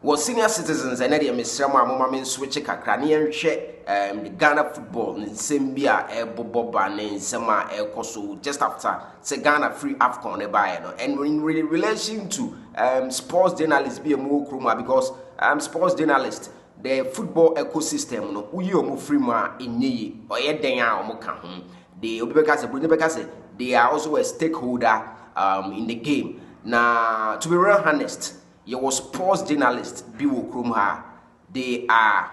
was senior citizens and area Mr. Mama switch kakra ne yenhwe the Ghana football in Zambia boba ne nsema ekoso just after say Ghana free AFCON e buy no, and in relation to sports journalists be a more kroma because sports journalists the football ecosystem no uyi omo free ma enyi oye den a omo ka ho they obeka say they are also a stakeholder in the game. Now, to be real honest, you was sports journalists be wo ha. They are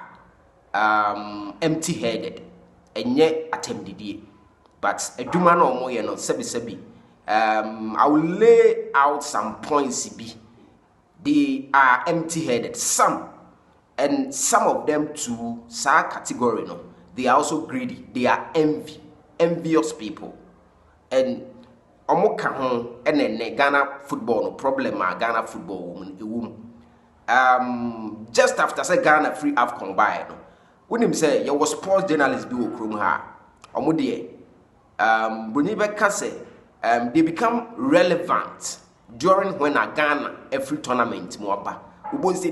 empty-headed and yet attempted. But a duma no more no sebi. I will lay out some points. They are empty-headed. Some of them to sa category no. They are also greedy. They are envious people. And omo ka ho ene Ghana football no problem Ghana football woman just after say Ghana free AFCON buy no wonim say you was sports journalists be wo krom ha omo de boni be ka say they become relevant during when a Ghana every tournament mo aba ubon say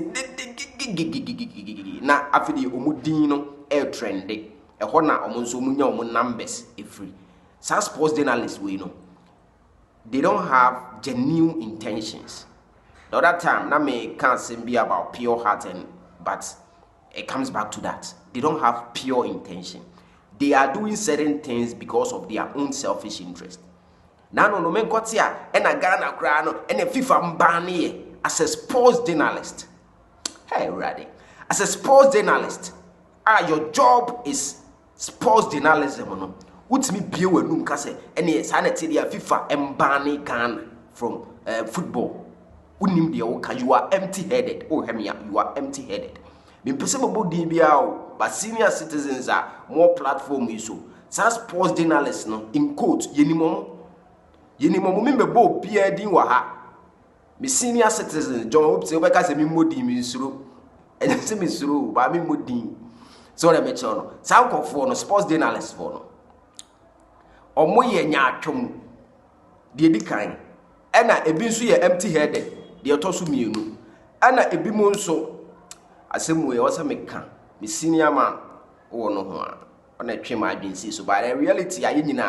na afidi omo din no e trend e ho na omo nso munya omo numbers e free sa sports journalists we know they don't have genuine intentions. The other time, na me can't be about pure heart, but it comes back to that. They don't have pure intention. They are doing certain things because of their own selfish interest. Now, no men got here, and a Ghana crown, and a FIFA mbani as a sports journalist. Hey, Raddy, as a sports journalist, your job is sports journalism, no? What's me be we num kase ene sanity dia FIFA embani Ghana from football. Unim dia wo you are empty-headed. Oh hemia, you are empty-headed. Me pese mo din bia o, but senior citizens are more platform iso. Sa sports journalists no in quote yenimomo me bo bia din wa ha. Me senior citizens John hope say we ka say me modi me nsuro. Enye say me nsuro ba me modi. So let me tell you. Sa nkofo no sports journalists for no. Omo ye nya atwom de edikan ena ebi nso ye empty headed de otoso mienu ena ebi mo nso asemu ye wasa meka me senior man wo no ho a ona twe ma adwensi so but in reality aye nyina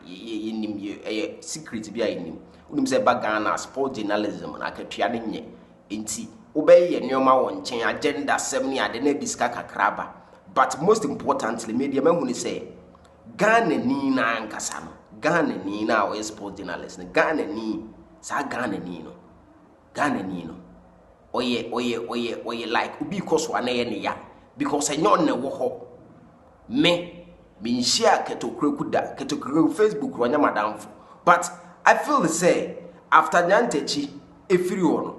ye nim ye secret bi aye nim unim se ba Ghana sport journalism na akatua ne nye enti obey ye nyoma wo nchen agenda 7 ya de na diska kakraba but most importantly media man hu ni say Ghana ni na ankasa no Ghana ni na o sport journalist Ghana ni sa Ghana ni no oye like ubi koso anaye ne ya because enyo ne wo ho me nshia ketokre Facebook ronya madamfo but I feel the say after nyantechi efiri ono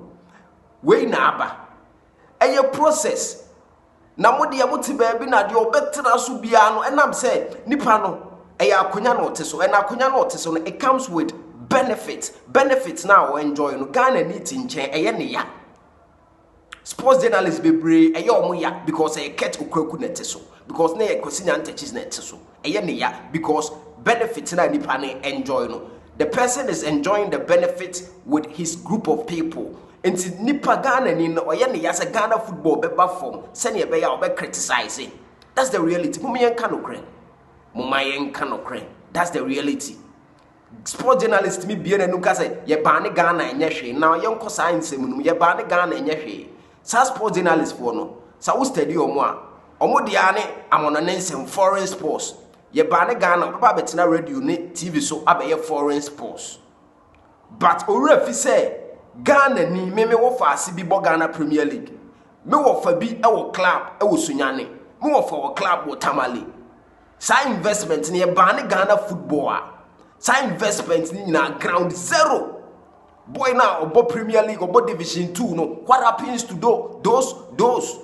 we na aba eye process na mode ya muti baabi na de obetra so bia no enam say nipa no eya akonya no oteso ena akonya no oteso no it comes with benefits now enjoy no Ghana ni tinchen eye ne ya sports journalists be brave eye omo ya because eye ket okuraku neteso because na ye kwasi nyantechi neteso eye ne ya because benefits na nipa ne enjoy no the person is enjoying the benefit with his group of people. Enti nipa Ghana ni no oye ne yasa Ghana football beba form se ne be ya obe criticize. That's the reality. Mumayen kanokre. That's the reality. Sport journalist mi bie na nuka say ye ba ne Ghana enye hwe. Now ye nko science mu ye ba ne Ghana enye hwe. Sa sport journalist for no. Sa wo study omo a omo dia ne amono ne nsem foreign sports. Ye ba ne Ghana baba betina radio ne TV so abaye foreign sports. But ora fi say Ghana ni me wo fa ase bi bo Ghana Premier League. Me wo fa bi e wo club e wo Sunyane. Me wo fa wo club wo Tamale. Sa investment ni e ba ne Ghana football a. Sa investment ni na ground zero. Boy now obo Premier League obo Division 2 no. What happens to those?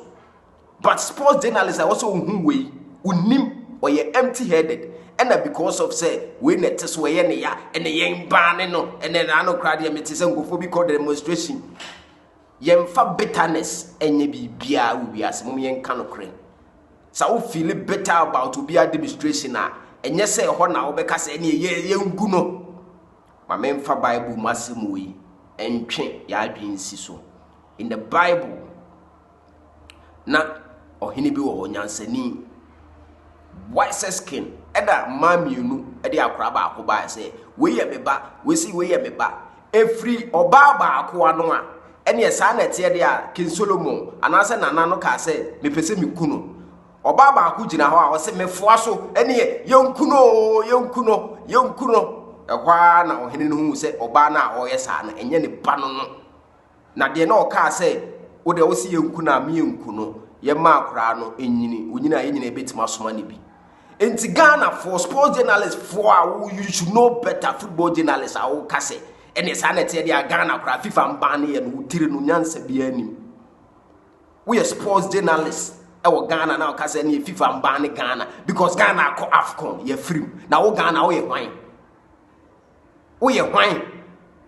But sports journalists are also way unim or ye empty-headed. And because of say we net so we ne ya and yen ban no and then ano crowd ye metis and go for be called demonstration yen fa bitterness enye bibia we as mum yen kanokre sa wo feel better about to be a demonstration a enye say ho na wo be ka say ne ye ngu no ma men fa bible masem we entwe ya adwensi so in the Bible na ohini bi wo nyansani white skin eda mamienu ede akora ba akoba say we ye meba we see we ye meba every oba ba akwa no a ene esa na tie de a King Solomon anase nana no ka say mepese mikuno oba ba akwa gina ho a wo se mefoa so ene yenkuno ehwa na ohene no hu se oba na a oye sa na enye ne ba no na de na o ka say wo de wo se yenkuno a me yenkuno ye ma akora no enyini onyina yenyina ebetima soma ne bi. In Ghana, for sports journalists, you should know better. Football journalists are all case. And it's sanity they are Ghana, FIFA and Bani and Utirinunyanse Bieni. We are sports journalists. Our Ghana now case any FIFA and Bani Ghana because Ghana call AFCON. You're free. Now Ghana we wine. We are wine.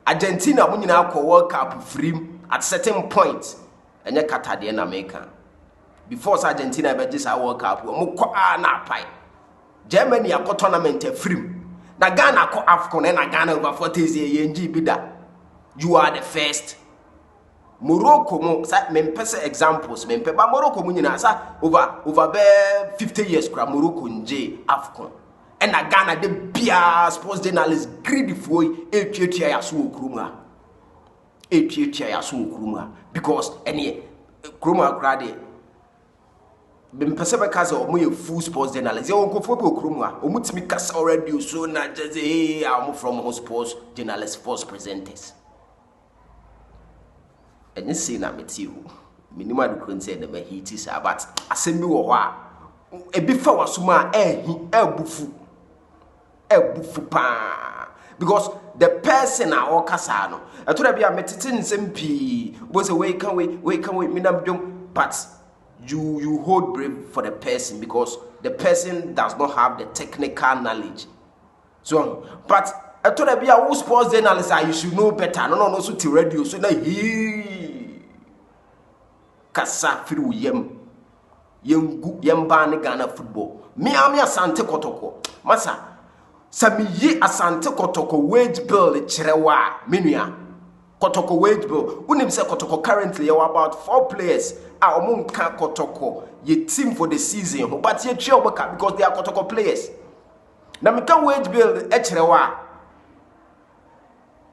Argentina when you now call World Cup free at certain points. And you cut at the end America. Before Argentina ever just a World Cup, we na pie. Germany a tournament free. Na Ghana ko AFCON na Ghana over 40 years bida. You are the first. Morocco mo sa mempese examples mempe ba Morocco mo nyina sa over 50 years kra Morocco nje AFCON. And na Ghana de bia sports journalists greedy for etwetua ya so okruma. Etwetua ya so okruma because any kruma kra de Bempesebe kaza omo ye full sports journalist. Ye onkofo be okromu a omutimi kasa already so na just hey I'm from sports journalists sports presenters. Enye say na meti o. Minima do kronse na be hiti sa but asem bi wo ho a ebi fa wasoma ebufu pa because the person a o kasa no eto bia metete nsem pi bo say we can minam dwom but you hold brave for the person because the person does not have the technical knowledge. So, but I told you, who sports journalists you should know better. No, so to radio. So now he kasa firu yem ban Ghana football. Me Asante Kotoko. Masa, sami ye Asante Kotoko wage bill chirewa minua. Kotoko wage bill. Unim say Kotoko currently are about 4 players. Omunka Kotoko ye team for the season but ye trio work because they are Kotoko players. Na me can wage bill echirewa.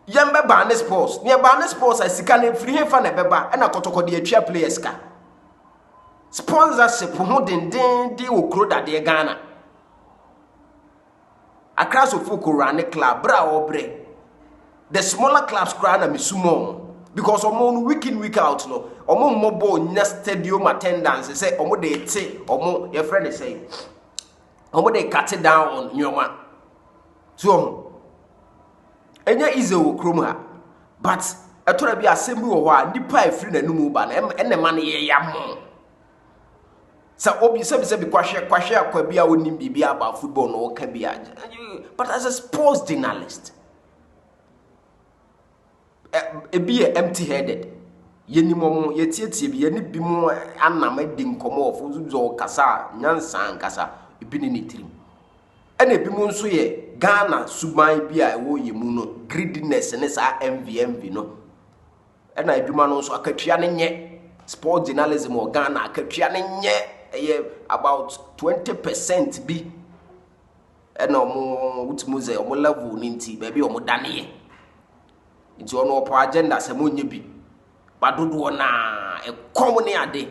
Yembe Barnes Sports. Near Barnes Sports I sika na free hefa na beba e na Kotoko de trio players ka. Sponsorship ho den di okro da de Ghana. Accra Sofoko run club bra obre. The smaller clubs cry na misumo. Because omo week out no omo mobo nya stadium attendance say omo dey te omo your friend say omo dey cut it down on nyoma so enya easy wo krom ha but etora bi asem bi wo ho a nipa afiri nanumu ba na enne ma ne ye yam sa obi se bi kwahwe akwa bi a wonim bibia about football no ka bi but as a sports journalist be empty headed yenimomo yetietie bi yeni bi mu anam adi nkomo ofuzo kasa nyansa kasa ebi ni tirim ene bi mu nso ye Ghana suban bi a ewo yemu no greediness ne sa MV no ena edwuma no nso akatua ne nye sport journalism o Ghana akatua ne nye about 20% bi ena omo utumuze omo level ni nti ba bi omo dane nti ono opo agenda se monye bi badodo na ekom ne ade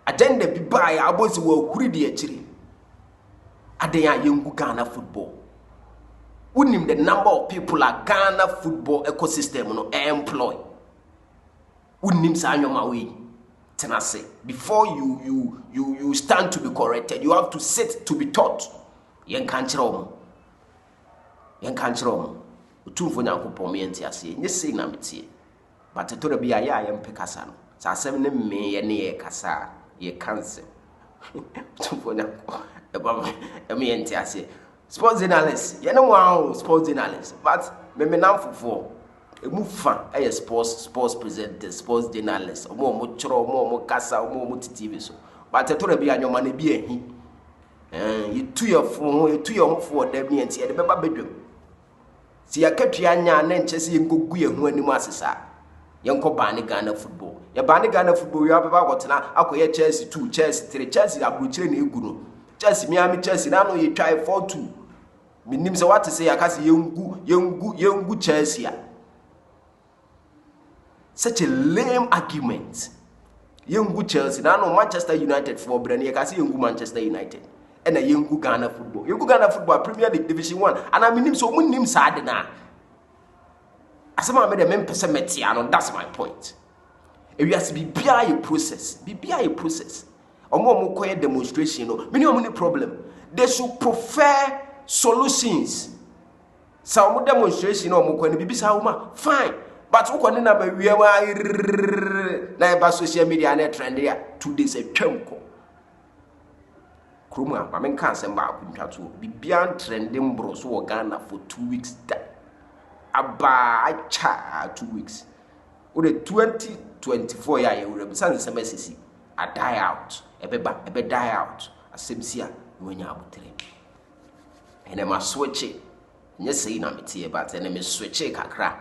agenda bi ba ya abosi wa huri de akiri ade ya yengu Ghana football unim the number of people at Ghana football ecosystem no employ unim sa anyoma we tenase before you stand to be corrected you have to sit to be taught yen kan kire omo utumfo nyankopon me enti ase nye sei na metie but to be aya yem pekasa no sa asem ne me ye ne ye kasa ye cancer utumfo nyankopon me enti ase sports journalist ye no wow sports journalist but me namfofo emu fa sports presenter sports journalist omo choro omo kasa omo TV so but to be anyoma na bi ehi you to your home for them me enti ye beba bedwam si akatua nya na nchese yenkogu ye hu anim asesa Yanko bani Ghana football. Ya bani Ghana football, you have about what now? Akoye Chelsea 2, Chelsea 3, Chelsea abuchire na egunu. Chelsea Miami Chelsea na no ye try 4-2. Minim se what to say akasi yengu Chelsea. Such a lame argument. Yengu Chelsea na no Manchester United for brand akasi yengu Manchester United. And a yengu Ghana football. Yengu Ghana football Premier League Division 1. And I minim so munim sad na. Asama me de mempese metiano, that's my point. If you have to be a process, be a process. Omo koye demonstration no, many omo problem. They should prefer solutions. Sa omo demonstration no omo koye bibi sa uma, fine. But who koye na be wiema na eba social media na trend ya 2 days a twemko. Kroma, ma men kan semba akuntwa to. Bibia trending bro so Ghana for 2 weeks that. About 2 weeks. With the 2024 year, you will represent the MSC. I die out. Ebe die out. I see when you have 3. And I must switch it. Yes, say na me but then I switch it kakra.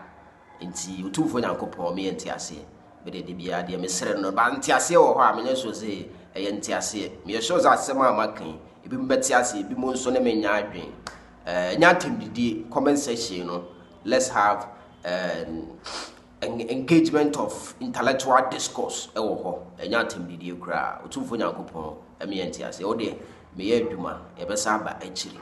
Inti you two for yanko po me entiase. But the bia de me sere no ba entiase wo ho a me so say e entiase. Me shows asema amakan. Ebi mbetiase, ebi mo nso na me nya adwen. Nya temdidi comment section no. Let's have an engagement of intellectual discourse. Enya temdidi kra. Otumfo nyankopon emi entiase. O de me ye adwuma. E be sa ba achiri.